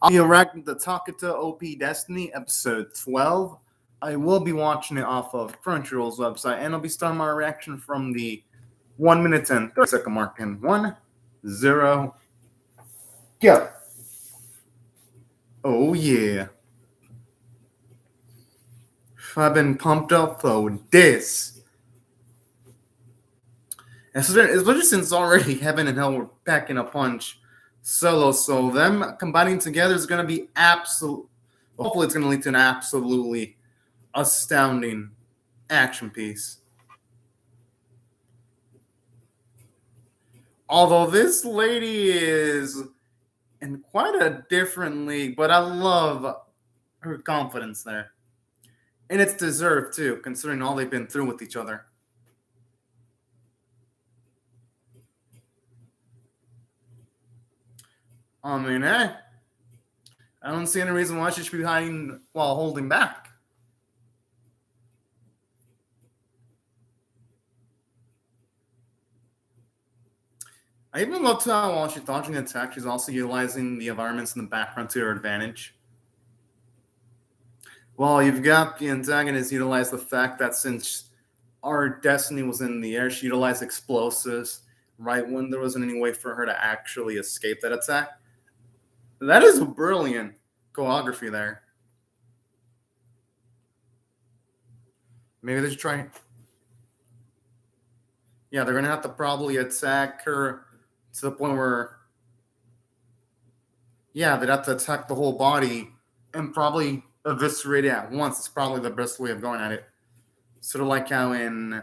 I'll be reacting to op.Destiny episode 12. I will be watching it off of Crunchyroll's website, and I'll be starting my reaction from the 1 minute and 30-second mark in 1, 0, go. Oh yeah. I've been pumped up for this. Especially since already Heaven and Hell were packing a punch solo, so them combining together is going to be absolute. Hopefully, it's going to lead to an absolutely astounding action piece. Although this lady is in quite a different league, but I love her confidence there. And it's deserved too, considering all they've been through with each other. I mean, I don't see any reason why she should be hiding while holding back. I even love how while she's dodging an attack, she's also utilizing the environments in the background to her advantage. Well, you've got the antagonist utilize the fact that since our Destiny was in the air, she utilized explosives right when there wasn't any way for her to actually escape that attack. That is brilliant choreography there. Maybe they should try. Yeah, they're gonna have to probably attack her to the point where, yeah, they'd have to attack the whole body and probably eviscerate it at once. It's probably the best way of going at it. Sort of like how in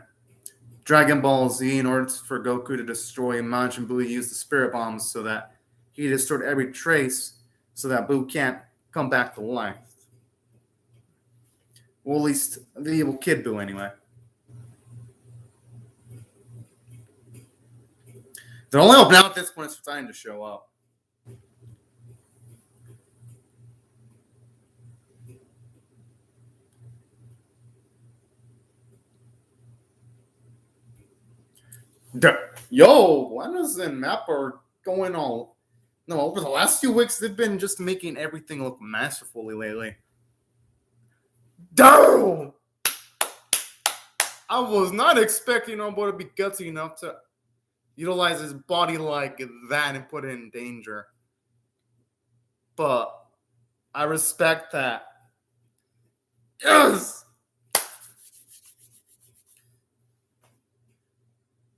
Dragon Ball Z, in order for Goku to destroy Majin Buu, he used the spirit bombs so that he destroyed every trace so that Buu can't come back to life. Well, at least the evil Kid Buu, anyway. They're only hope now at this point it's starting to show up. Yo, Lenas and Mappa are going all. No, over the last few weeks, they've been just making everything look masterfully lately. Damn! I was not expecting Ombo to be gutsy enough to utilize his body like that and put it in danger. But I respect that. Yes!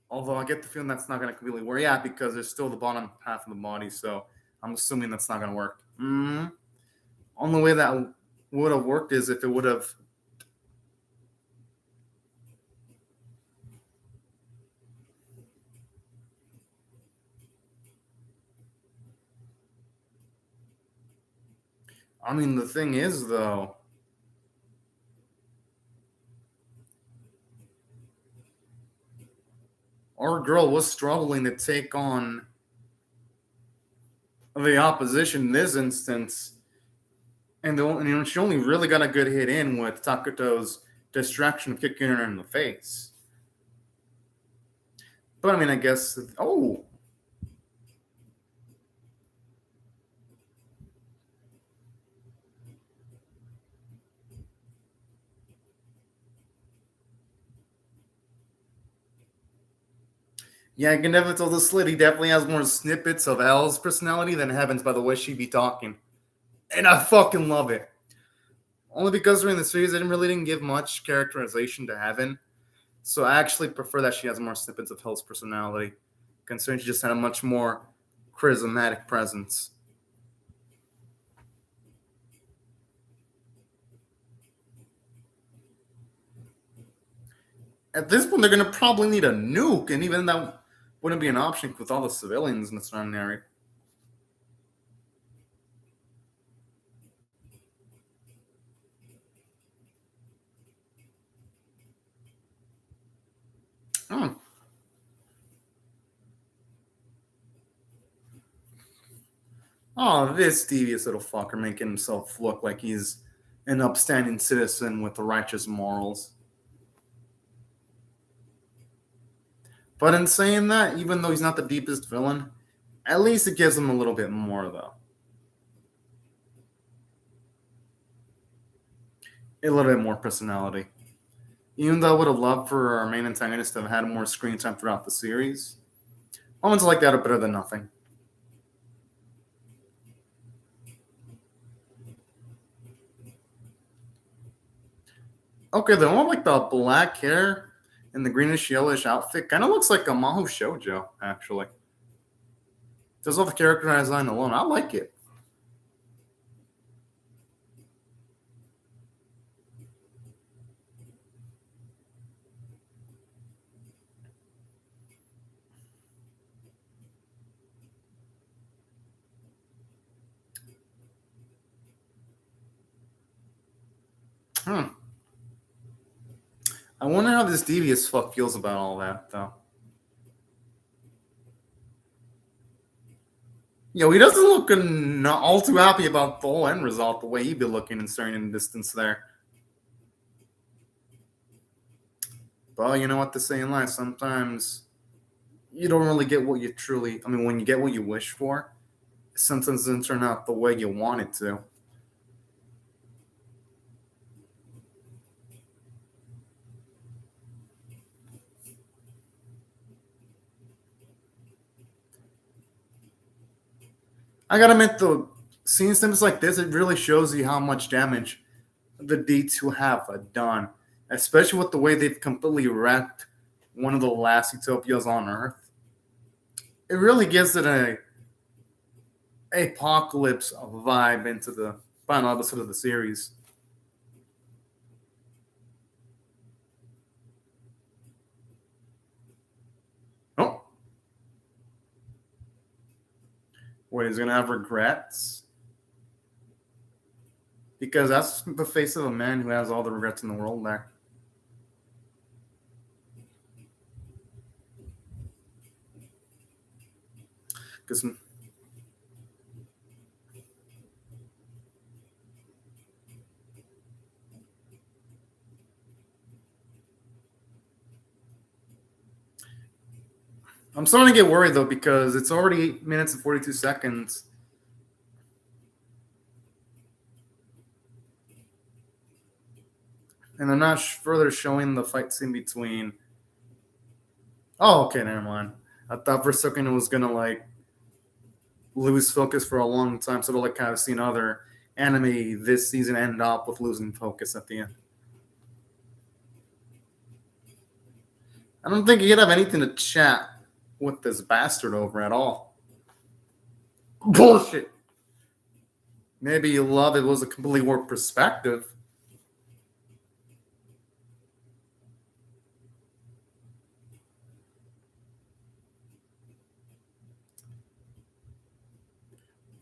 Although I get the feeling that's not going to completely work. Yeah, because there's still the bottom half of the body, so I'm assuming that's not going to work. Only way that would have worked is if it would have. I mean, the thing is, though, our girl was struggling to take on the opposition in this instance, and she only really got a good hit in with Takuto's distraction of kicking her in the face. But I mean, I guess. Oh! Yeah, I can definitely tell the slit. He definitely has more snippets of L's personality than Heaven's by the way she be talking. And I fucking love it. Only because during the series, they really didn't give much characterization to Heaven. So I actually prefer that she has more snippets of Hell's personality, considering she just had a much more charismatic presence. At this point, they're going to probably need a nuke, and even that wouldn't be an option with all the civilians in the surrounding area. Oh. Oh, this devious little fucker making himself look like he's an upstanding citizen with righteous morals. But in saying that, even though he's not the deepest villain, at least it gives him a little bit more, though. a little bit more personality. Even though I would have loved for our main antagonist to have had more screen time throughout the series, moments like that are better than nothing. Okay, the one with like the black hair and the greenish yellowish outfit kind of looks like a Maho Shoujo, actually. Just off the character design alone, I like it. Hmm. I wonder how this devious fuck feels about all that, though. Yo, he doesn't look not all too happy about the whole end result, the way he'd be looking and staring in the distance there. But you know what they say in life, sometimes you don't really get what you truly, I mean, when you get what you wish for, sometimes it doesn't turn out the way you want it to. I gotta admit, though, seeing snippets like this, it really shows you how much damage the D2 have done, especially with the way they've completely wrecked one of the last utopias on Earth. It really gives it a apocalypse vibe into the final episode of the series. Oh, wait, he's gonna have regrets? Because that's the face of a man who has all the regrets in the world there. Because I'm starting to get worried though, because it's already 8 minutes and 42 seconds. And they're not further showing the fight scene between. Oh, okay, never mind. I thought for a second it was gonna like lose focus for a long time, sort of like I've seen other anime this season end up with losing focus at the end. I don't think you'd have anything to chat with this bastard over at all. Bullshit. Maybe you love it was a completely warped perspective.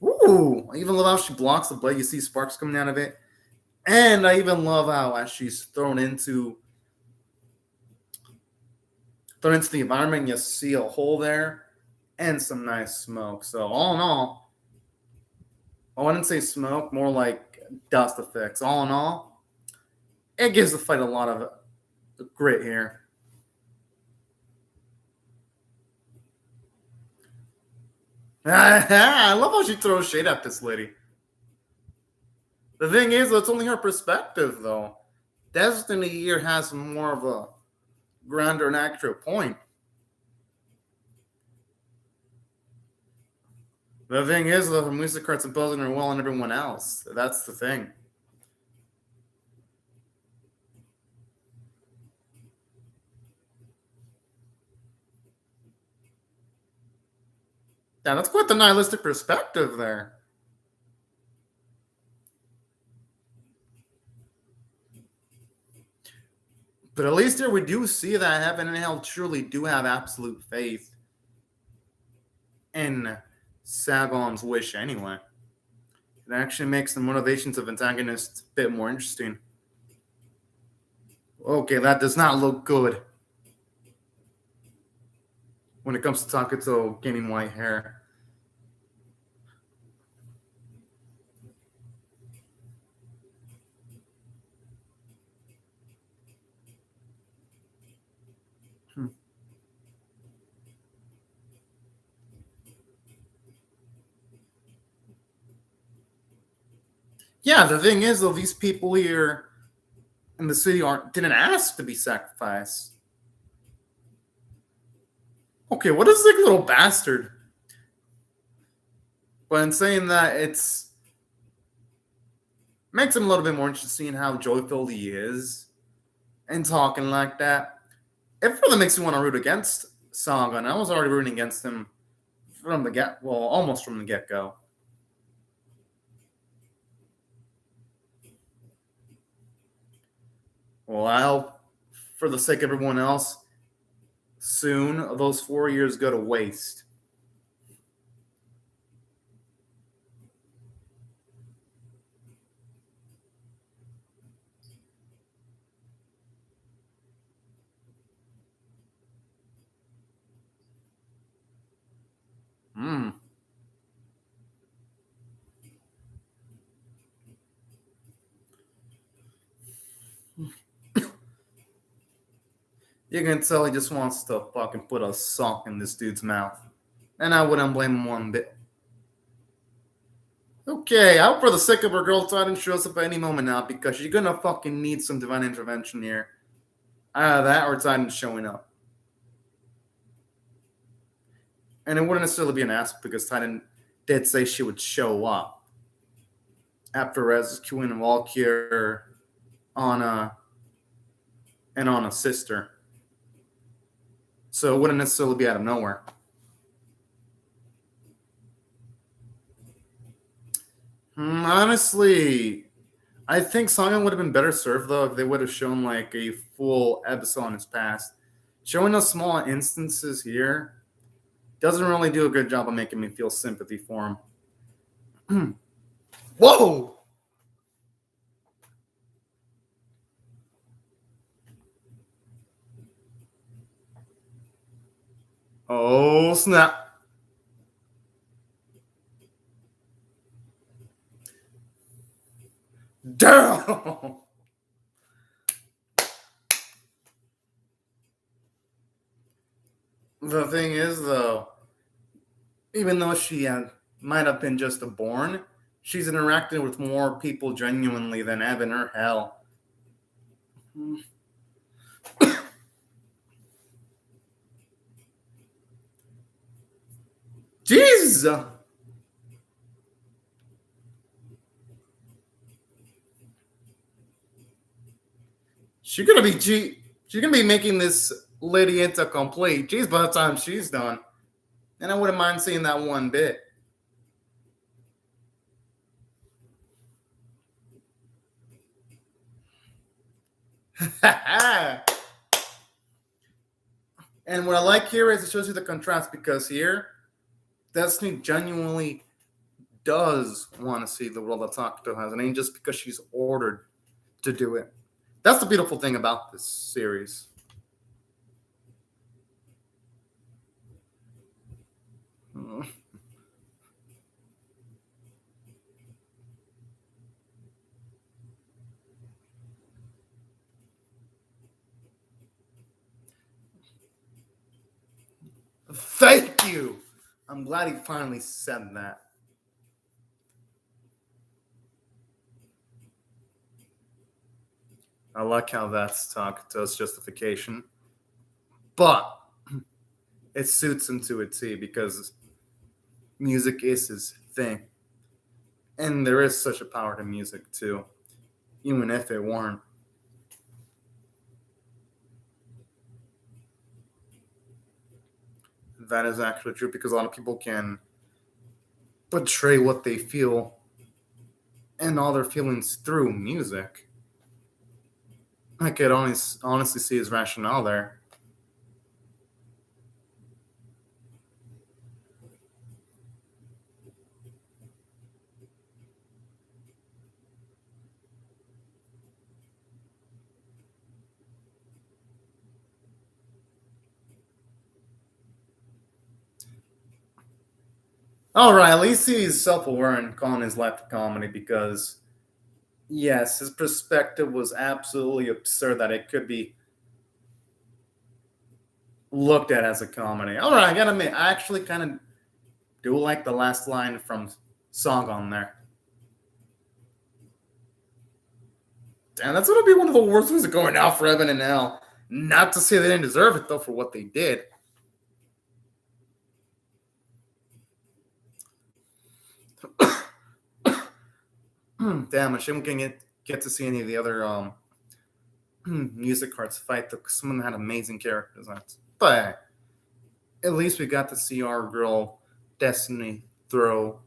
Ooh, I even love how she blocks the blade. You see sparks coming out of it. And I even love how as she's thrown into the environment, you see a hole there and some nice smoke. So all in all, I wouldn't say smoke, more like dust effects. All in all, it gives the fight a lot of grit here. I love how she throws shade at this lady. The thing is, it's only her perspective, though. Destiny here has more of a grander and accurate point. The thing is, though, her music card's imposing her will on everyone else. That's the thing. Yeah, that's quite the nihilistic perspective there. But at least here we do see that heaven and hell truly do have absolute faith in Sagon's wish anyway. It actually makes the motivations of antagonists a bit more interesting. Okay, that does not look good when it comes to Takuto gaining white hair. Hmm. Yeah, the thing is, though, these people here and the city aren't didn't ask to be sacrificed. Okay, what is this little bastard? But in saying that, it's makes him a little bit more interesting in how joy-filled he is and talking like that. It really makes me want to root against Sagan. I was already rooting against him from the almost from the get-go. Well, I hope, for the sake of everyone else, soon those 4 years go to waste. Hmm. You can tell he just wants to fucking put a sock in this dude's mouth. And I wouldn't blame him one bit. Okay, I hope for the sake of her girl Titan shows up at any moment now because she's gonna fucking need some divine intervention here. Either that or Titan showing up. And it wouldn't necessarily be an ask because Titan did say she would show up after rescuing Valkyr, Anna, and Anna's sister. So it wouldn't necessarily be out of nowhere. Honestly, I think Songyun would have been better served though if they would have shown like a full episode on his past. Showing us small instances here doesn't really do a good job of making me feel sympathy for him. Whoa! Oh snap! Damn! The thing is, though, even though she might have been just a born, she's interacted with more people genuinely than Evan or Hell. Jeez! She's gonna be making this lady into complete. Jeez, by the time she's done, and I wouldn't mind seeing that one bit. And what I like here is it shows you the contrast because here, Destiny genuinely does want to see the world that Takuto has, and ain't just because she's ordered to do it. That's the beautiful thing about this series. Thank you. I'm glad he finally said that. I like how that's Takuto's justification, but it suits him to a T because music is his thing, and there is such a power to music too, even if it weren't. That is actually true because a lot of people can portray what they feel and all their feelings through music. I could honestly see his rationale there. All right, at least he's self-aware and calling his life a comedy because, yes, his perspective was absolutely absurd that it could be looked at as a comedy. All right, I gotta admit, I actually kind of do like the last line from Song on there. Damn, that's gonna be one of the worst things going out for Evan and Al. Not to say they didn't deserve it though for what they did. Damn, a shame we can get to see any of the other music cards fight. Some of them had amazing character designs, but at least we got to see our girl Destiny throw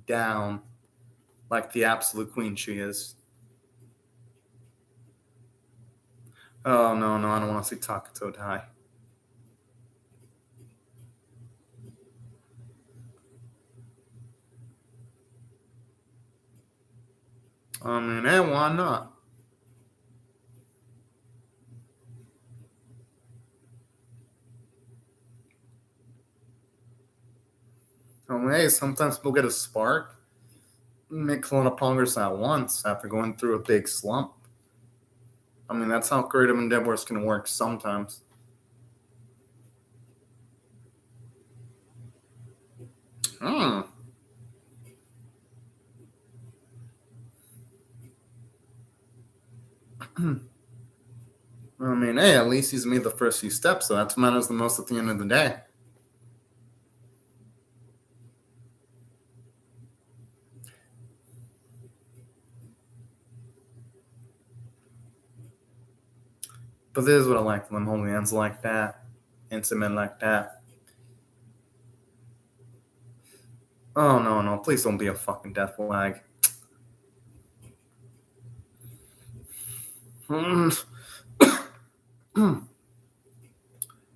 down like the absolute queen she is. Oh no, no, I don't want to see Takato die. I mean, why not? I mean, hey, sometimes people get a spark, make Kelowna Pongers at once after going through a big slump. I mean, that's how creative endeavors can work sometimes. Hmm. I mean, hey, at least he's made the first few steps, so that matters the most at the end of the day. But this is what I like them holding hands like that, intimate like that. Oh no, no, please don't be a fucking death flag. Hmm.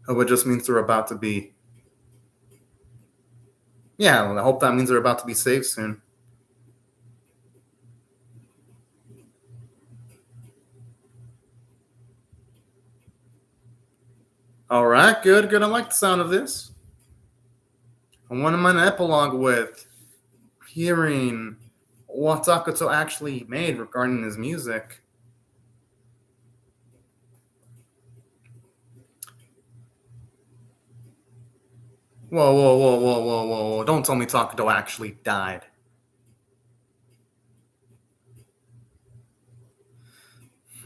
Oh, it just means they're about to be. Yeah, well, I hope that means they're about to be saved soon. All right, good, good. I like the sound of this. I want to end an epilogue with hearing what Takato actually made regarding his music. Whoa, whoa, whoa, whoa, whoa, whoa, whoa. Don't tell me Takato actually died.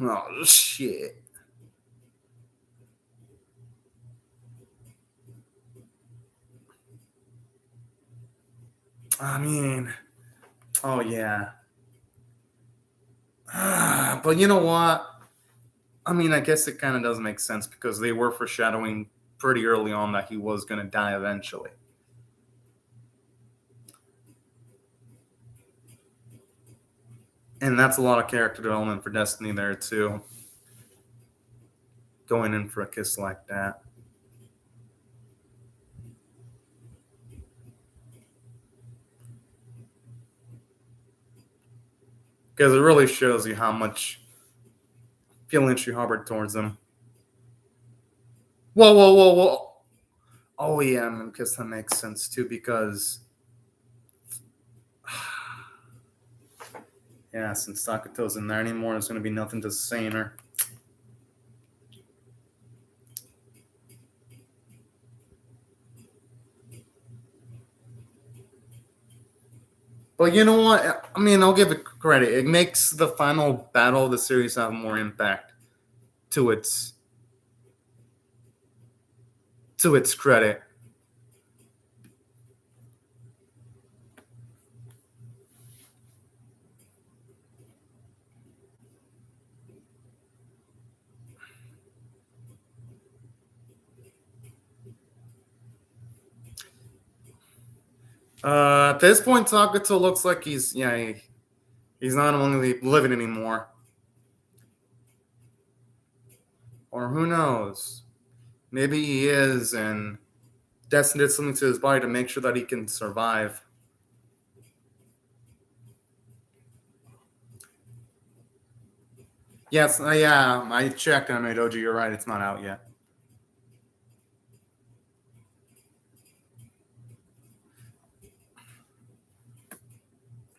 Oh, shit. I mean, oh, yeah. But you know what? I mean, I guess it kind of does make sense because they were foreshadowing pretty early on that he was going to die eventually. And that's a lot of character development for Destiny there, too. Going in for a kiss like that. Because it really shows you how much feeling she harbored towards him. Whoa, whoa, whoa, whoa. Oh, yeah, I guess that makes sense, too, because. Yeah, since Sakato's in there anymore, there's going to be nothing to sustain her. But you know what? I mean, I'll give it credit. It makes the final battle of the series have more impact to its credit. At this point, Takato looks like he's not only living anymore, or who knows? Maybe he is, and Destiny did something to his body to make sure that he can survive. Yes, yeah, I checked on it, Doji. You're right; it's not out yet.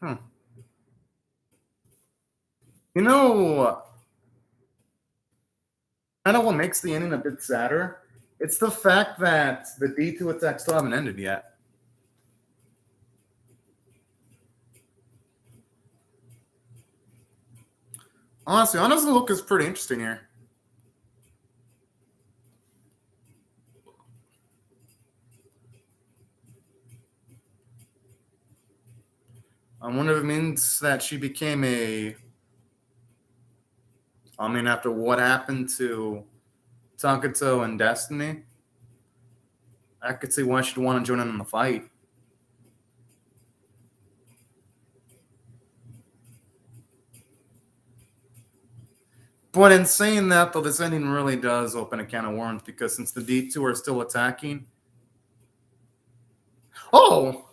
Hmm. You know, kind of what makes the ending a bit sadder. It's the fact that the D2 attacks still haven't ended yet. Honestly, Anna's look is pretty interesting here. I wonder if it means that she became a. I mean, after what happened to Takato and Destiny, I could see why she'd want to join in the fight. But in saying that, though, this ending really does open a can of worms because since the D2 are still attacking. Oh!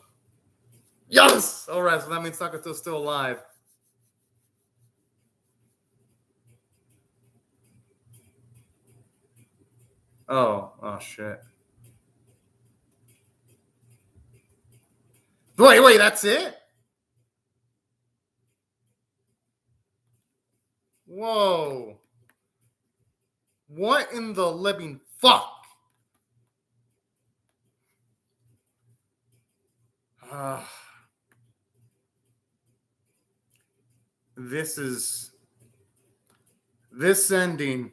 Yes! Alright, so that means Takato's still alive. Oh shit. Wait, that's it? Whoa. What in the living fuck? Uh, this is. This ending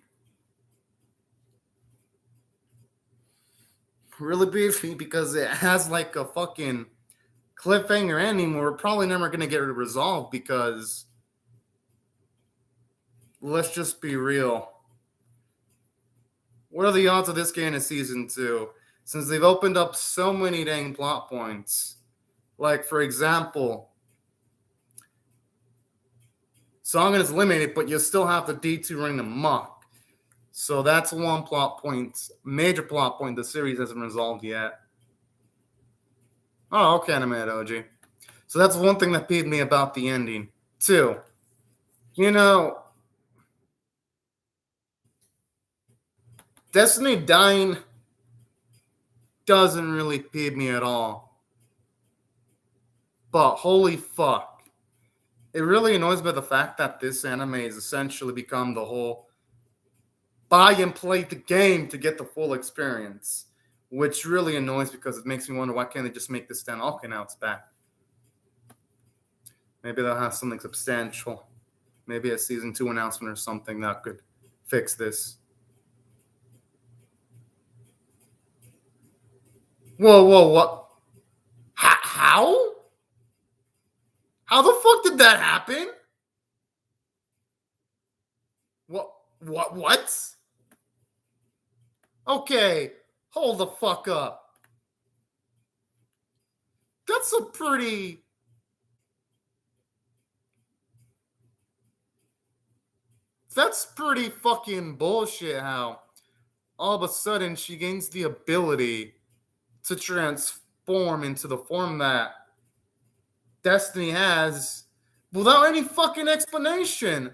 really beefy because it has like a fucking cliffhanger ending where we're probably never going to get it resolved because let's just be real. What are the odds of this getting a season two? Since they've opened up so many dang plot points. Like, for example, Songen is eliminated, but you still have the D2 running amok. So that's one plot point, major plot point the series hasn't resolved yet. Oh, okay, Animated OG. So that's one thing that peeved me about the ending. Two, you know, Destiny dying doesn't really peeve me at all. But holy fuck. It really annoys me by the fact that this anime has essentially become the whole buy and play the game to get the full experience. Which really annoys because it makes me wonder why can't they just make this stand? Okay, now it's back. Maybe they'll have something substantial. Maybe a season 2 announcement or something that could fix this. Whoa, what? How? How the fuck did that happen? What? Okay, hold the fuck up. That's a pretty. That's pretty fucking bullshit how all of a sudden she gains the ability to transform into the form that Destiny has without any fucking explanation.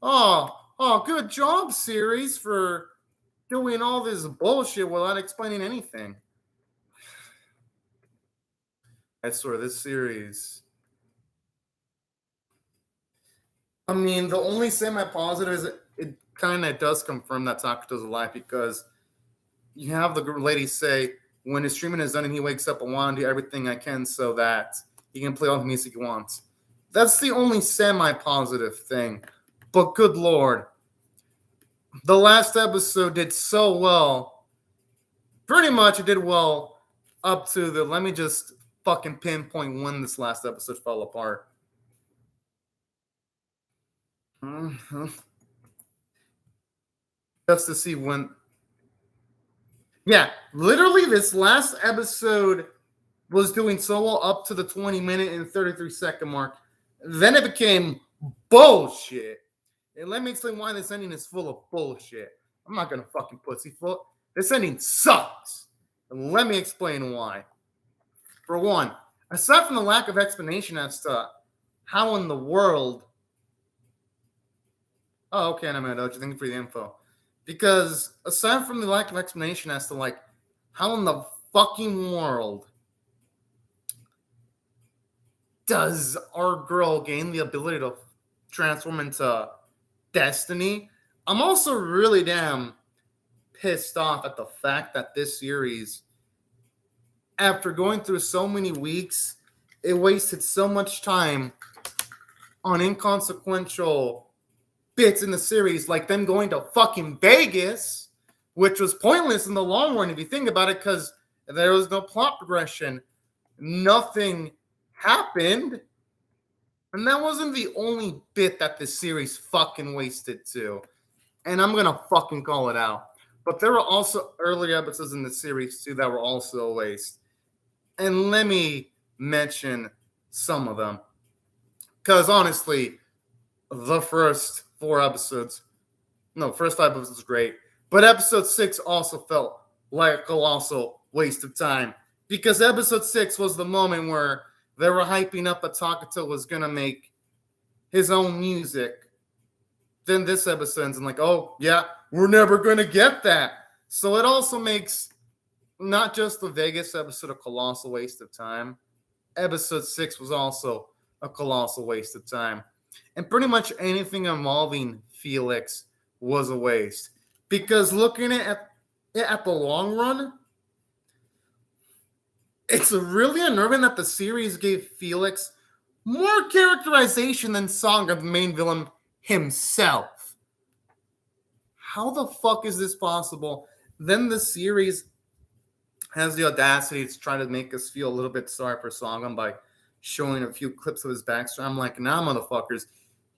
Good job, series, for doing all this bullshit without explaining anything. I swear, this series. I mean, the only semi-positive is it kind of does confirm that Takato's alive because you have the lady say when his streaming is done and he wakes up, I want to do everything I can so that he can play all the music he wants. That's the only semi-positive thing. But good lord, the last episode did so well. Pretty much it did well up to the. Let me just fucking pinpoint when this last episode fell apart. Just to see when. Yeah, literally, this last episode was doing so well up to the 20-minute and 33-second mark. Then it became bullshit. And let me explain why this ending is full of bullshit. I'm not gonna fucking pussyfoot. This ending sucks. And let me explain why. For one, aside from the lack of explanation as to how in the world. Oh, okay, I'm gonna thank you for the info. Because aside from the lack of explanation as to like how in the fucking world does our girl gain the ability to transform into Destiny, I'm also really damn pissed off at the fact that this series, after going through so many weeks, it wasted so much time on inconsequential bits in the series, like them going to fucking Vegas, which was pointless in the long run if you think about it, because there was no plot progression. Nothing happened. And that wasn't the only bit that the series fucking wasted too. And I'm gonna fucking call it out. But there were also early episodes in the series too that were also a waste. And let me mention some of them. Because honestly, the first 4 episodes, no, first 5 episodes was great. But episode 6 also felt like a colossal waste of time. Because episode 6 was the moment where they were hyping up that Takato was going to make his own music. Then this episode ends and like, oh, yeah, we're never going to get that. So it also makes not just the Vegas episode a colossal waste of time. Episode 6 was also a colossal waste of time. And pretty much anything involving Felix was a waste. Because looking at the long run, it's really unnerving that the series gave Felix more characterization than Song, of the main villain himself. How the fuck is this possible? Then the series has the audacity to try to make us feel a little bit sorry for Songam by showing a few clips of his backstory. I'm like, nah, motherfuckers.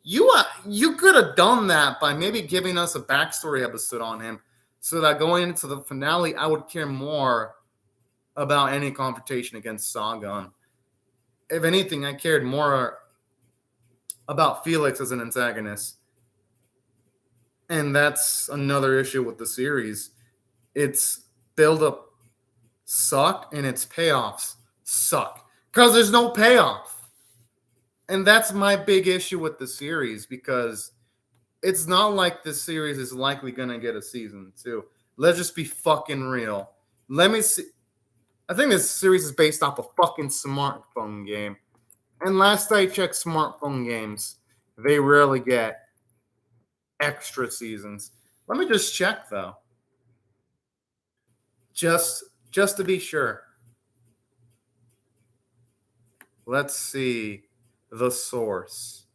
You could have done that by maybe giving us a backstory episode on him so that going into the finale, I would care more about any confrontation against Sagan. If anything, I cared more about Felix as an antagonist. And that's another issue with the series. Its build-up suck and its payoffs suck. Because there's no payoff. And that's my big issue with the series, because it's not like this series is likely going to get a season 2. Let's just be fucking real. Let me see. I think this series is based off a fucking smartphone game. And last I checked smartphone games, they rarely get extra seasons. Let me just check, though. Just to be sure. Let's see the source.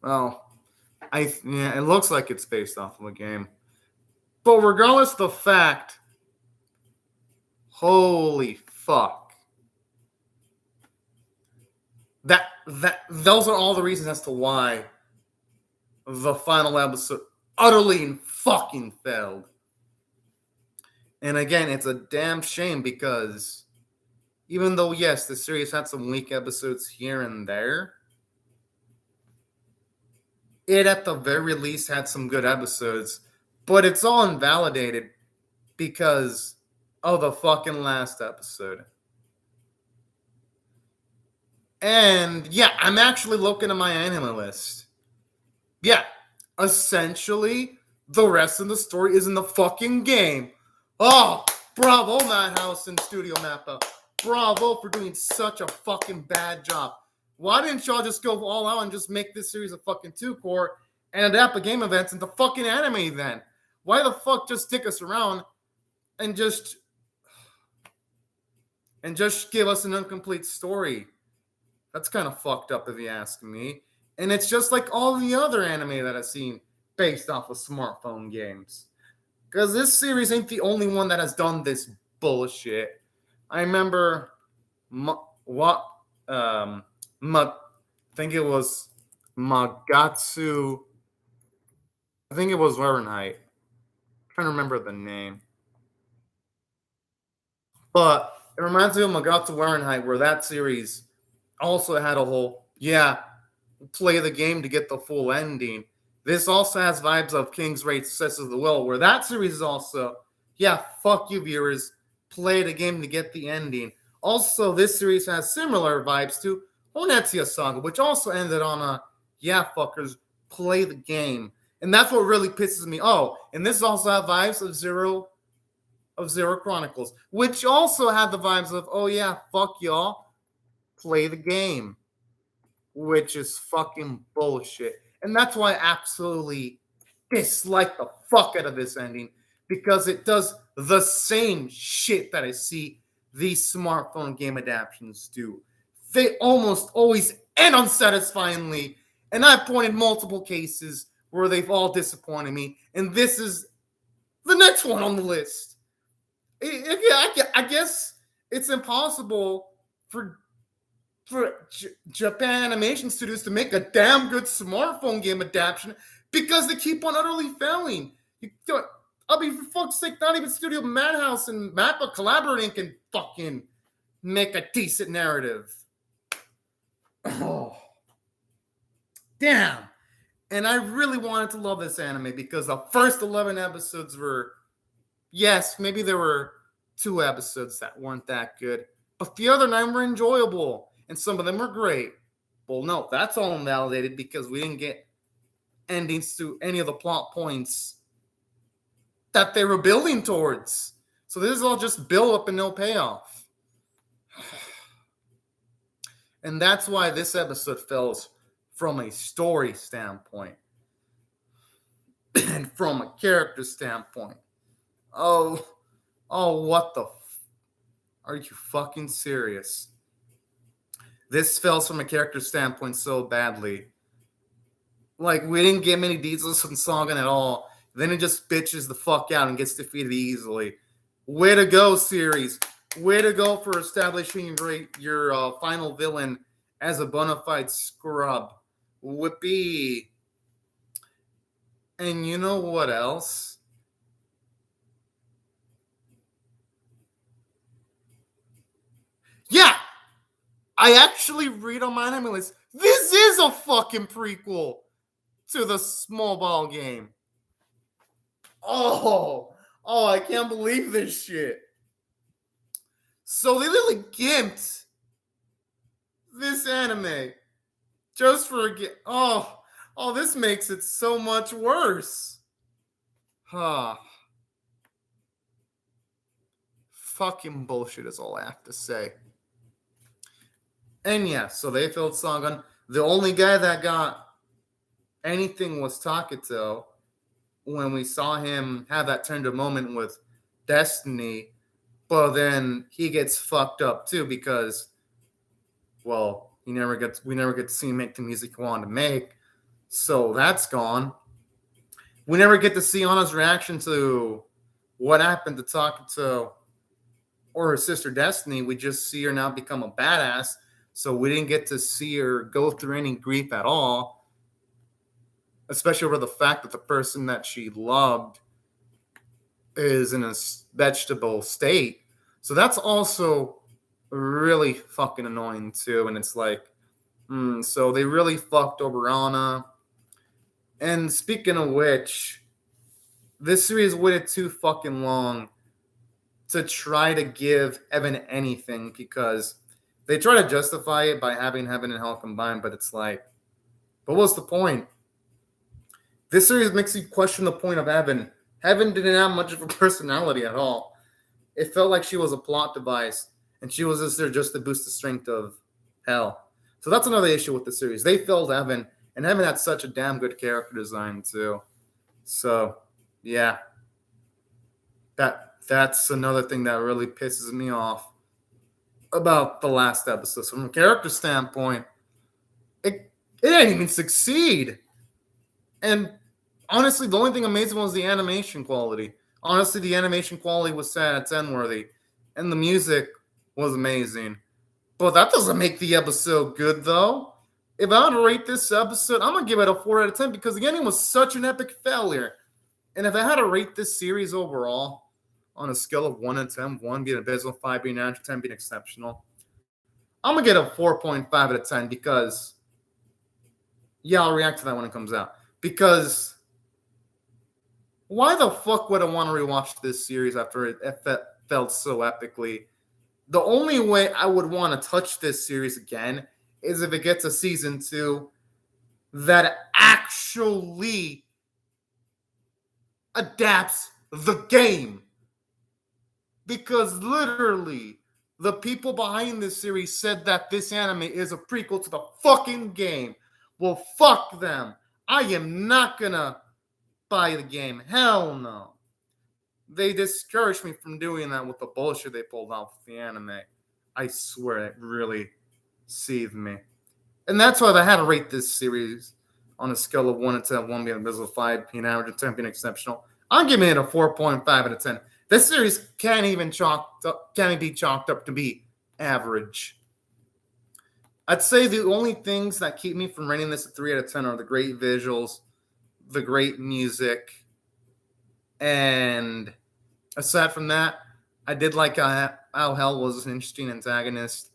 Well, it looks like it's based off of a game. But regardless of the fact, holy fuck. Those are all the reasons as to why the final episode utterly fucking failed. And again, it's a damn shame, because even though, yes, the series had some weak episodes here and there, it at the very least had some good episodes. But it's all invalidated because of the fucking last episode. And yeah, I'm actually looking at my anime list. Yeah, essentially, the rest of the story is in the fucking game. Oh, bravo, Madhouse and Studio Mappa. Bravo for doing such a fucking bad job. Why didn't y'all just go all out and just make this series a fucking 2-core and adapt the game events into fucking anime then? Why the fuck just stick us around and just give us an incomplete story? That's kind of fucked up if you ask me. And it's just like all the other anime that I've seen based off of smartphone games. Because this series ain't the only one that has done this bullshit. I remember I think it was Magatsu. I think it was Fahrenheit. I'm trying to remember the name. But it reminds me of Magatsu Fahrenheit, where that series also had a whole, play the game to get the full ending. This also has vibes of King's Raid Success of the Will, where that series is also, fuck you viewers, play the game to get the ending. Also, this series has similar vibes to Onetsuya Saga, which also ended on a, fuckers, play the game. And that's what really pisses me. Oh, and this also had vibes of Zero Chronicles, which also had the vibes of, fuck y'all, play the game, which is fucking bullshit. And that's why I absolutely dislike the fuck out of this ending, because it does the same shit that I see these smartphone game adaptations do. They almost always end unsatisfyingly, And I've pointed multiple cases where they've all disappointed me, and this is the next one on the list. I guess it's impossible for Japan animation studios to make a damn good smartphone game adaptation because they keep on utterly failing. I mean, for fuck's sake, not even Studio Madhouse and Mappa collaborating can fucking make a decent narrative. Oh, damn. And I really wanted to love this anime because the first 11 episodes were, yes, maybe there were 2 episodes that weren't that good, but the other 9 were enjoyable, and some of them were great. Well, no, that's all invalidated because we didn't get endings to any of the plot points that they were building towards. So this is all just build up and no payoff. And that's why this episode fails from a story standpoint and from a character standpoint. Oh, what the are you fucking serious? This fails from a character standpoint so badly. Like, we didn't get many details from Sagan at all. Then it just bitches the fuck out and gets defeated easily. Way to go, series. Way to go for establishing your final villain as a bona fide scrub. Whippy. And you know what else? Yeah! I actually read on my anime list. This is a fucking prequel to the small ball game. Oh, I can't believe this shit. So they literally gimped this anime just for a this makes it so much worse. Fucking bullshit is all I have to say. And yeah, so they failed Sagan. The only guy that got anything was Taketo when we saw him have that tender moment with Destiny. But then he gets fucked up too because, well, we never get to see him make the music he wanted to make. So that's gone. We never get to see Anna's reaction to what happened to Taketo or her sister Destiny. We just see her now become a badass. So we didn't get to see her go through any grief at all, especially over the fact that the person that she loved is in a vegetable state. So that's also really fucking annoying too. And it's like, so they really fucked over Anna. And speaking of which, this series waited too fucking long to try to give Evan anything because they try to justify it by having heaven and hell combined, but it's like, but what's the point? This series makes you question the point of Evan. Heaven didn't have much of a personality at all. It felt like she was a plot device, and she was just there just to boost the strength of hell. So that's another issue with the series. They failed Evan, and Evan had such a damn good character design too. So, yeah. That's another thing that really pisses me off about the last episode. So from a character standpoint, it didn't even succeed. And honestly, the only thing amazing was the animation quality. Honestly, the animation quality was 10 out of 10 worthy. And the music was amazing. But that doesn't make the episode good, though. If I had to rate this episode, I'm going to give it a 4 out of 10 because the ending was such an epic failure. And if I had to rate this series overall on a scale of 1 to 10, 1 being abysmal, 5 being average, 10 being exceptional, I'm going to get a 4.5 out of 10 because, yeah, I'll react to that when it comes out. Because why the fuck would I want to rewatch this series after it felt so epically? The only way I would want to touch this series again is if it gets a season 2 that actually adapts the game. Because literally, the people behind this series said that this anime is a prequel to the fucking game. Well, fuck them. I am not gonna buy the game. Hell no. They discouraged me from doing that with the bullshit they pulled off with the anime. I swear, it really seethed me. And that's why I had to rate this series on a scale of 1 to 10, 1 being abysmal, 5 being average, and 10 being exceptional. I'm giving it a 4.5 out of 10. This series can't be chalked up to be average. I'd say the only things that keep me from rating this a 3 out of 10 are the great visuals, the great music, and aside from that, I did like how Hell was an interesting antagonist.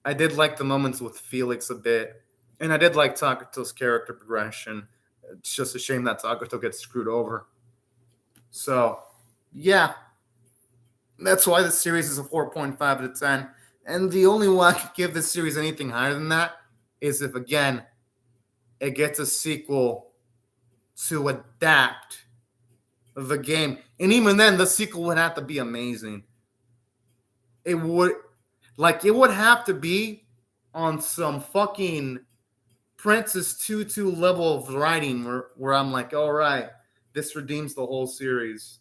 I did like the moments with Felix a bit, and I did like Takuto's character progression. It's just a shame that Takuto gets screwed over. So, yeah, that's why the series is a 4.5 out of 10. And the only way I could give this series anything higher than that is if, again, it gets a sequel to adapt the game. And even then, the sequel would have to be amazing. It would have to be on some fucking Princess Tutu level of writing where I'm like, all right, this redeems the whole series.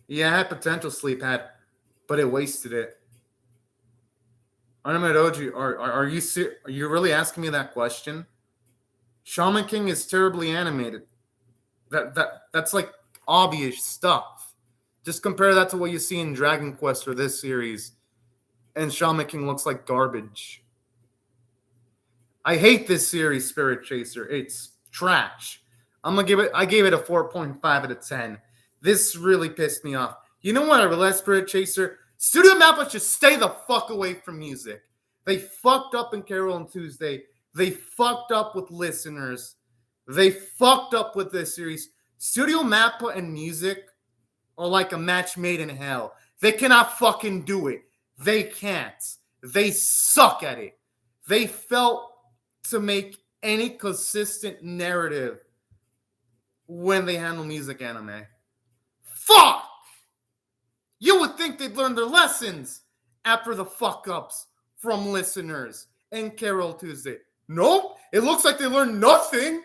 Yeah, it had potential, Sleep had, but it wasted it. Anime Doji, are you really asking me that question? Shaman King is terribly animated. That's like obvious stuff. Just compare that to what you see in Dragon Quest or this series, and Shaman King looks like garbage. I hate this series, Spirit Chaser. It's trash. I gave it a 4.5 out of 10. This really pissed me off. You know what I realized, Spirit Chaser? Studio Mappa should stay the fuck away from music. They fucked up in Carol and Tuesday. They fucked up with listeners. They fucked up with this series. Studio Mappa and music are like a match made in hell. They cannot fucking do it. They can't. They suck at it. They felt to make any consistent narrative when they handle music anime. Fuck! You would think they'd learn their lessons after the fuck-ups from listeners and Carol Tuesday. Nope, it looks like they learned nothing.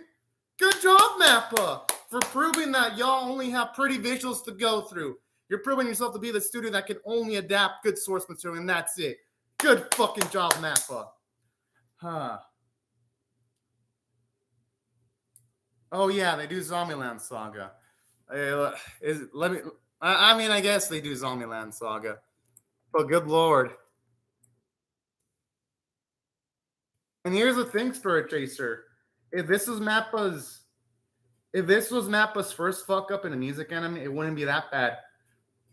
Good job, Mappa, for proving that y'all only have pretty visuals to go through. You're proving yourself to be the studio that can only adapt good source material, and that's it. Good fucking job, Mappa. Huh. Oh yeah, they do Zombieland Saga. I guess they do Zombieland Saga. But good lord. And here's the thing, Spirit Chaser. If this was Mappa's first fuck up in a music anime, it wouldn't be that bad.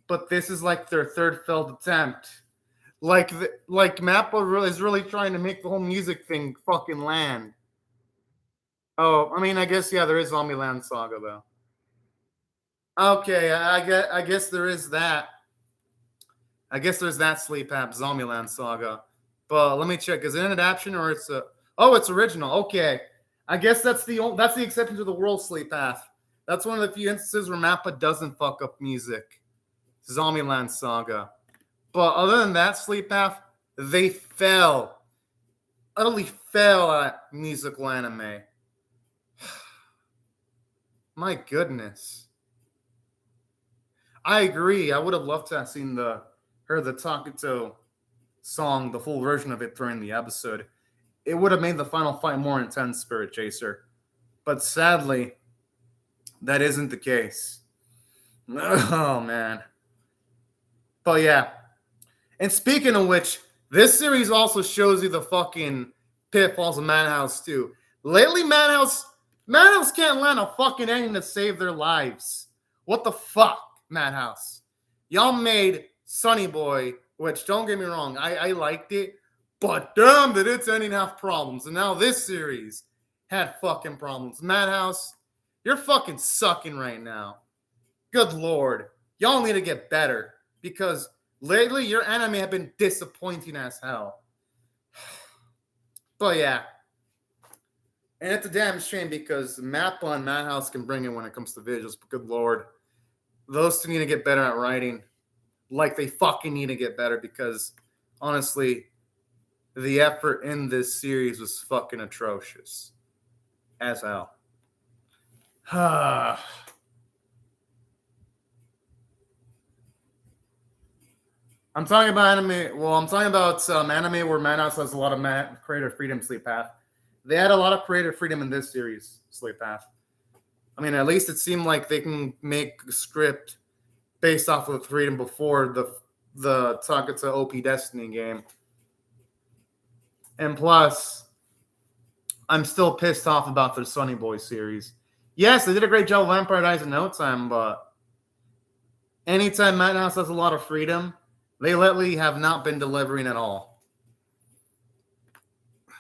But this is like their third failed attempt. Like Mappa is really trying to make the whole music thing fucking land. Oh, I mean, I guess yeah, there is Zombieland Saga though. Okay, I guess there is that. I guess there's that Sleep App Zombieland Saga. But let me check. Is it an adaptation or it's a? Oh, it's original. Okay, I guess that's the exception to the world Sleep Path. That's one of the few instances where Mappa doesn't fuck up music. Zombieland Saga. But other than that, Sleep Path, they utterly fell at musical anime. My goodness. I agree. I would have loved to have seen the Takuto song, the full version of it during the episode. It would have made the final fight more intense, Spirit Chaser. But sadly, that isn't the case. Oh man. But yeah. And speaking of which, this series also shows you the fucking pitfalls of Madhouse too. Lately, Madhouse can't land a fucking ending to save their lives. What the fuck, Madhouse? Y'all made Sunny Boy, which don't get me wrong, I liked it, but damn did its ending have problems. And now this series had fucking problems. Madhouse, you're fucking sucking right now. Good lord. Y'all need to get better because lately your anime have been disappointing as hell. But yeah. And it's a damn shame because Mappa and Madhouse can bring it when it comes to visuals, but good lord. Those two need to get better at writing. Like they fucking need to get better because honestly, the effort in this series was fucking atrocious. As hell. All I'm talking about anime. Well, I'm talking about anime where Madhouse has a lot of creative freedom. Sleep Path. They had a lot of creative freedom in this series. Sleep Path. I mean, at least it seemed like they can make a script based off of the freedom before the takt to op.Destiny game. And plus, I'm still pissed off about the Sunny Boy series. Yes, they did a great job with Vampire Diaries in no time, but anytime Madhouse has a lot of freedom, they lately have not been delivering at all.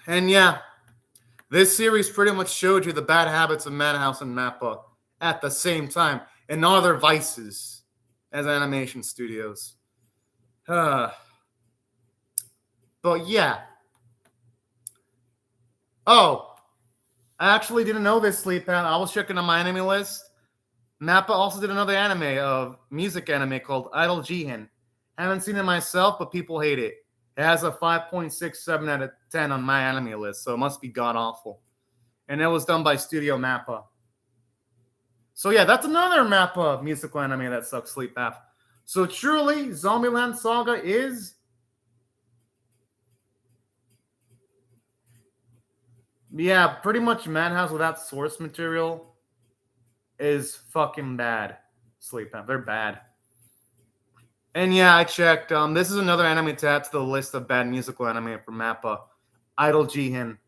And yeah, this series pretty much showed you the bad habits of Madhouse and Mappa at the same time, and all their vices as animation studios. But yeah. Oh, I actually didn't know this, Sleep. I was checking on my anime list. Mappa also did another anime of music anime called Idol Jihin. Haven't seen it myself, but people hate it. It has a 5.67 out of 10 on my anime list, so it must be god awful. And it was done by Studio Mappa. So yeah, that's another Mappa musical anime that sucks, Sleep Path. So truly, Zombieland Saga is pretty much Madhouse without source material is fucking bad. Sleep Path, they're bad. And yeah, I checked. This is another anime to add to the list of bad musical anime from Mappa. Idol Jihin.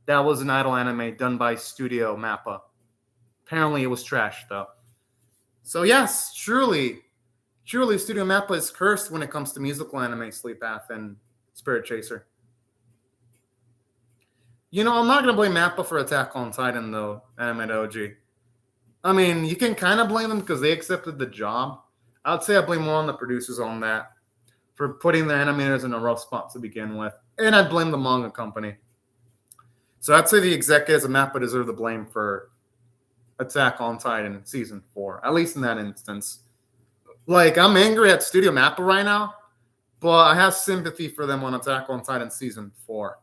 That was an idol anime done by Studio Mappa. Apparently it was trash, though. So yes, truly, Studio Mappa is cursed when it comes to musical anime, Sleep Path and Spirit Chaser. You know, I'm not going to blame Mappa for Attack on Titan, though, Anime OG. I mean, you can kind of blame them because they accepted the job. I'd say I blame more on the producers on that for putting the animators in a rough spot to begin with. And I'd blame the manga company. So I'd say the executives of Mappa deserve the blame for Attack on Titan Season 4, at least in that instance. Like, I'm angry at Studio Mappa right now, but I have sympathy for them on Attack on Titan Season 4.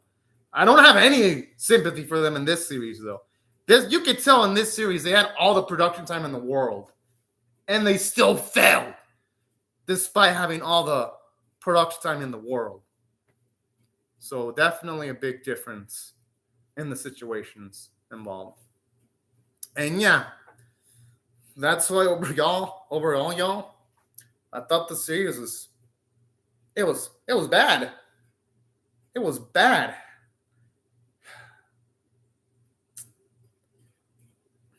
I don't have any sympathy for them in this series, though. You could tell in this series they had all the production time in the world, and they still failed, despite having all the production time in the world. So definitely a big difference in the situations involved. And yeah, that's why overall, y'all, I thought the series was bad. It was bad.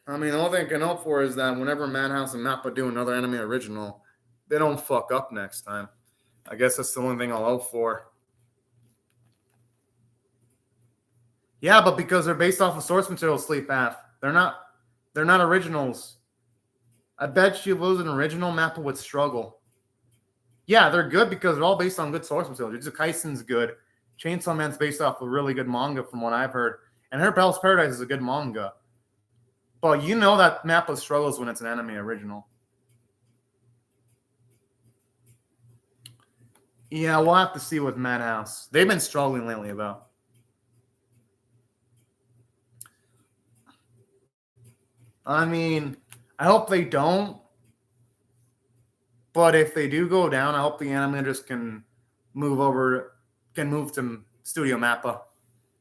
I mean, the only thing I can hope for is that whenever Madhouse and Mappa do another anime original, they don't fuck up next time. I guess that's the only thing I'll hope for. Yeah, but because they're based off of source material, Sleep Path, they're not originals. I bet you lose an original, Mappa would struggle. Yeah, they're good because they're all based on good source material. Jujutsu Kaisen's good. Chainsaw Man's based off a really good manga from what I've heard. And Her Bell's Paradise is a good manga. But you know that Mappa struggles when it's an anime original. Yeah, we'll have to see with Madhouse. They've been struggling lately, though. I mean, I hope they don't. But if they do go down, I hope the animators can move to Studio Mappa.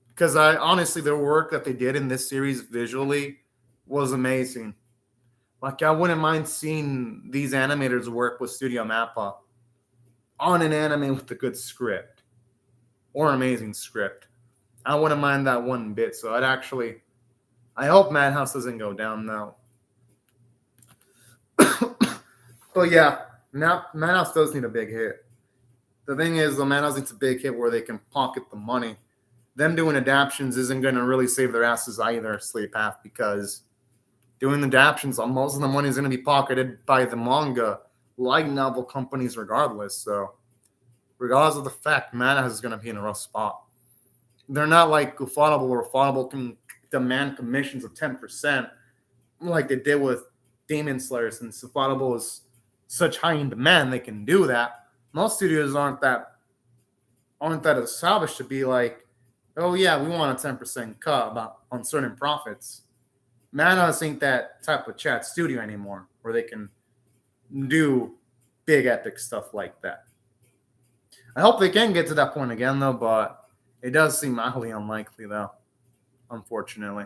Because honestly, their work that they did in this series visually was amazing. Like, I wouldn't mind seeing these animators work with Studio Mappa on an anime with a good script or amazing script. I wouldn't mind that one bit. So I hope Madhouse doesn't go down though. But yeah, now Madhouse does need a big hit. The thing is, the Madhouse needs a big hit where they can pocket the money. Them doing adaptions isn't going to really save their asses either, Sleep Path, because doing adaptions, most of the money is going to be pocketed by the manga light novel companies regardless. So regardless of the fact, Madhouse is going to be in a rough spot. They're not like Ufotable, where Ufotable can demand commissions of 10% like they did with Demon Slayer, since Ufotable is such high in demand, they can do that. Most studios aren't that established to be like, oh yeah, we want a 10% cut on certain profits. Madhouse ain't that type of chat studio anymore where they can do big epic stuff like that. I hope they can get to that point again, though, but it does seem highly unlikely, though, unfortunately.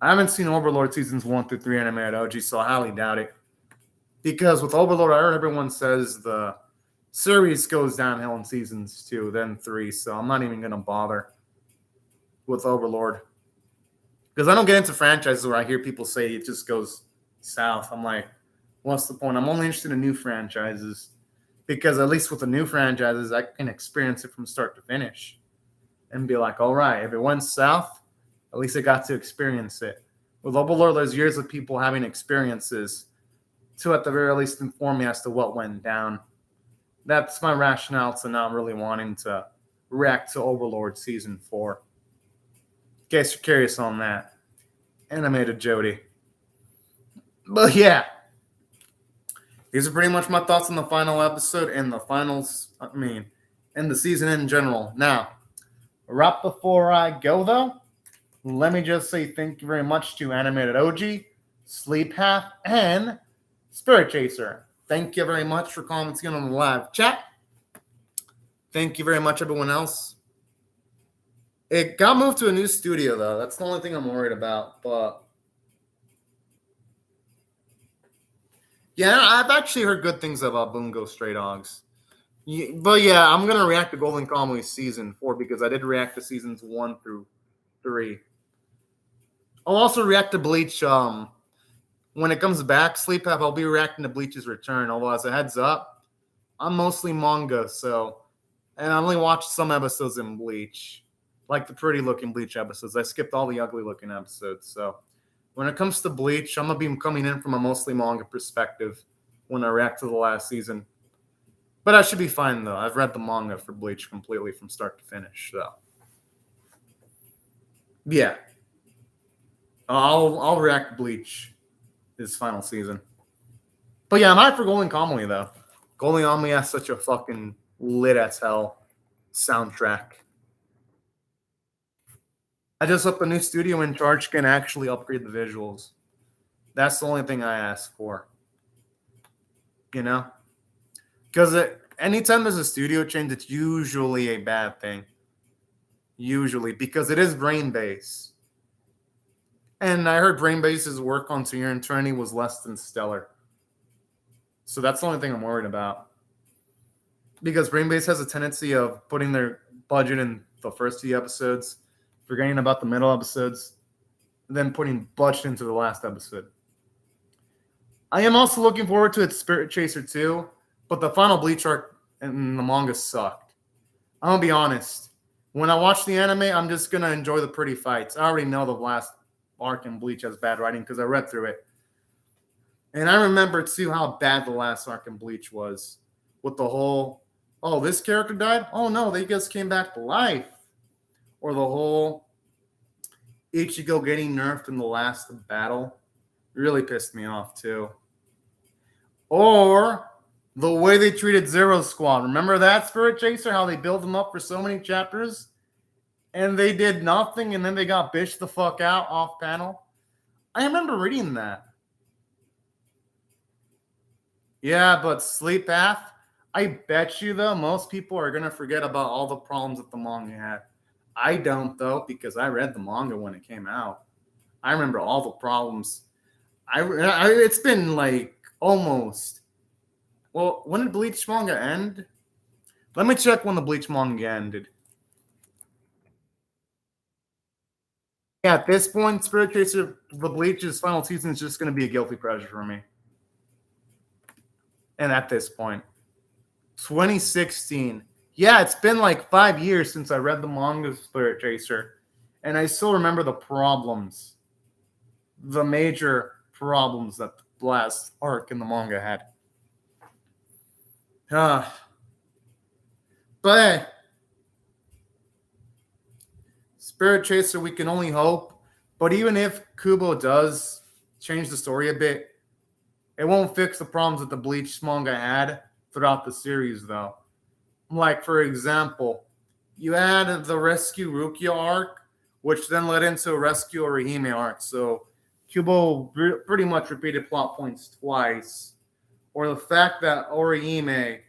I haven't seen Overlord seasons 1 through 3 animated OG, so I highly doubt it. Because with Overlord, I heard everyone says the series goes downhill in seasons 2, then 3, so I'm not even going to bother with Overlord. Because I don't get into franchises where I hear people say it just goes south. I'm like, what's the point? I'm only interested in new franchises. Because at least with the new franchises, I can experience it from start to finish. And be like, all right, if it went south, at least I got to experience it. With Overlord, there's years of people having experiences to, at the very least, inform me as to what went down. That's my rationale to not really wanting to react to Overlord Season 4. In case you're curious on that. Animated Jody. But yeah. These are pretty much my thoughts on the final episode and the finals, and the season in general. Now, right before I go, though, let me just say thank you very much to Animated OG, Sleep Half, and Spirit Chaser. Thank you very much for commenting on the live chat. Thank you very much, everyone else. It got moved to a new studio, though. That's the only thing I'm worried about. But yeah, I've actually heard good things about Bungo Stray Dogs. But yeah, I'm going to react to Golden Kamuy Season 4 because I did react to Seasons 1 through 3. I'll also react to Bleach. When it comes back, Sleep Half, I'll be reacting to Bleach's return. Although, as a heads up, I'm mostly manga, and I only watched some episodes in Bleach, like the pretty looking Bleach episodes. I skipped all the ugly looking episodes. So, when it comes to Bleach, I'm gonna be coming in from a mostly manga perspective when I react to the last season. But I should be fine though. I've read the manga for Bleach completely from start to finish. So, yeah, I'll react to Bleach this final season. But yeah, I'm hyped for Golden Kamuy though. Golden Kamuy has such a fucking lit as hell soundtrack. I just hope the new studio in charge can actually upgrade the visuals. That's the only thing I ask for. You know? Because anytime there's a studio change, it's usually a bad thing. Usually, because it is Brain Base. And I heard Brain Base's work on Senior and Trinity was less than stellar. So that's the only thing I'm worried about. Because Brain Base has a tendency of putting their budget in the first few episodes, forgetting about the middle episodes, and then putting budget into the last episode. I am also looking forward to its Spirit Chaser 2, but the final Bleach arc in the manga sucked. I'm going to be honest. When I watch the anime, I'm just going to enjoy the pretty fights. I already know the last arc in Bleach has bad writing because I read through it. And I remember, too, how bad the last arc in Bleach was. With the whole, oh, this character died? Oh, no, they just came back to life. Or the whole Ichigo getting nerfed in the last battle really pissed me off, too. Or the way they treated Zero Squad. Remember that, Spirit Chaser? How they built them up for so many chapters? And they did nothing, and then they got bitched the fuck out off panel? I remember reading that. Yeah, but Sleep Path, I bet you, though, most people are going to forget about all the problems that the manga had. I don't, though, because I read the manga when it came out. I remember all the problems. It's been like almost. Well, when did Bleach manga end? Let me check when the Bleach manga ended. Yeah, at this point, Spirit Chaser, the Bleach's final season is just going to be a guilty pleasure for me. And at this point, 2016. Yeah, it's been like 5 years since I read the manga Spirit Chaser, and I still remember the problems, the major problems that the last arc in the manga had. But hey, Spirit Chaser, we can only hope. But even if Kubo does change the story a bit, it won't fix the problems that the Bleach manga had throughout the series, though. Like, for example, you had the Rescue Rukia arc, which then led into a Rescue Orihime arc. So Kubo pretty much repeated plot points twice. Or the fact that Orihime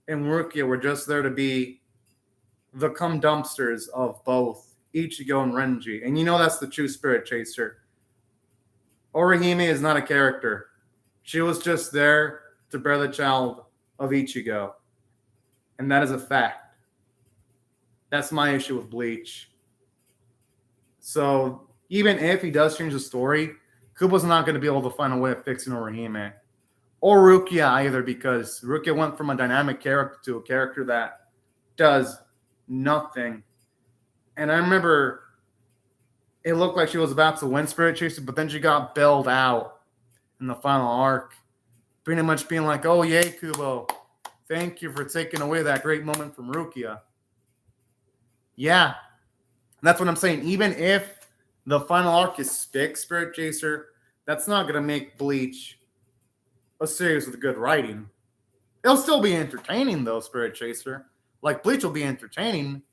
and Rukia were just there to be the cum dumpsters of both Ichigo and Renji. And you know that's the true Spirit Chaser. Orihime is not a character. She was just there to bear the child of Ichigo. And that is a fact. That's my issue with Bleach. So even if he does change the story, Kubo's not going to be able to find a way of fixing Orihime. Or Rukia either, because Rukia went from a dynamic character to a character that does nothing. And I remember it looked like she was about to win Spirit Chaser, but then she got bailed out in the final arc. Pretty much being like, oh, yay, Kubo. Thank you for taking away that great moment from Rukia. Yeah, that's what I'm saying. Even if the final arc is Spick Spirit Chaser, that's not going to make Bleach a series with good writing. It'll still be entertaining, though, Spirit Chaser. Like, Bleach will be entertaining,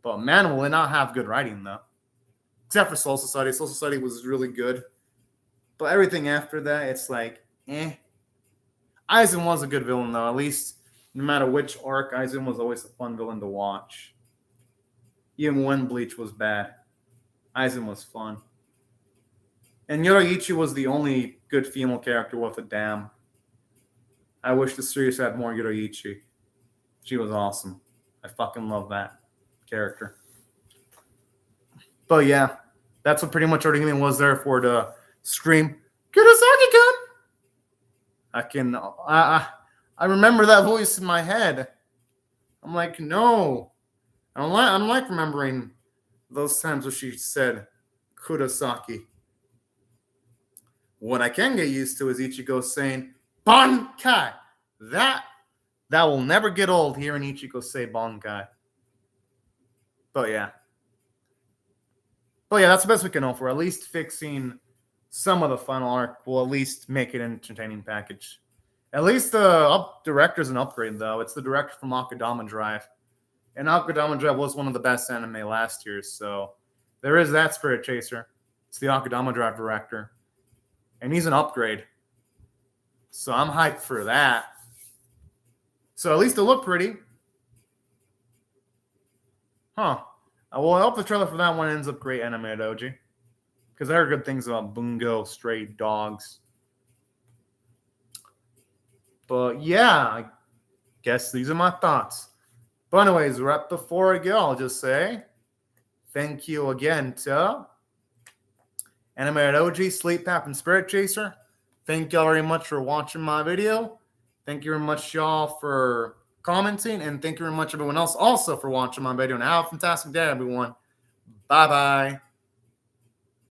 but man, will it not have good writing, though. Except for Soul Society. Soul Society was really good. But everything after that, it's like, eh. Aizen was a good villain, though. At least, no matter which arc, Aizen was always a fun villain to watch. Even when Bleach was bad, Aizen was fun. And Yoruichi was the only good female character worth a damn. I wish the series had more Yoruichi. She was awesome. I fucking love that character. But yeah, that's what pretty much Orihime was there for, to scream, Kurosaki-kun! I remember that voice in my head. I'm like, no. I don't like remembering those times where she said Kurosaki. What I can get used to is Ichigo saying Bankai. That will never get old, hearing Ichigo say Bankai. But yeah, that's the best we can hope for. At least fixing some of the final arc will at least make it an entertaining package. At least the director's an upgrade, though. It's the director from Akudama Drive. And Akudama Drive was one of the best anime last year, so there is that Spirit Chaser. It's the Akudama Drive director. And he's an upgrade. So I'm hyped for that. So at least it'll look pretty. Huh. Well, I hope the trailer for that one ends up great, Anime Doji. Because I heard good things about Bungo Stray Dogs. But yeah, I guess these are my thoughts. But anyways, right before I go, I'll just say thank you again to Animated OG, Sleep Pap, and Spirit Chaser. Thank y'all very much for watching my video. Thank you very much, y'all, for commenting. And thank you very much, everyone else, also for watching my video. And have a fantastic day, everyone. Bye-bye.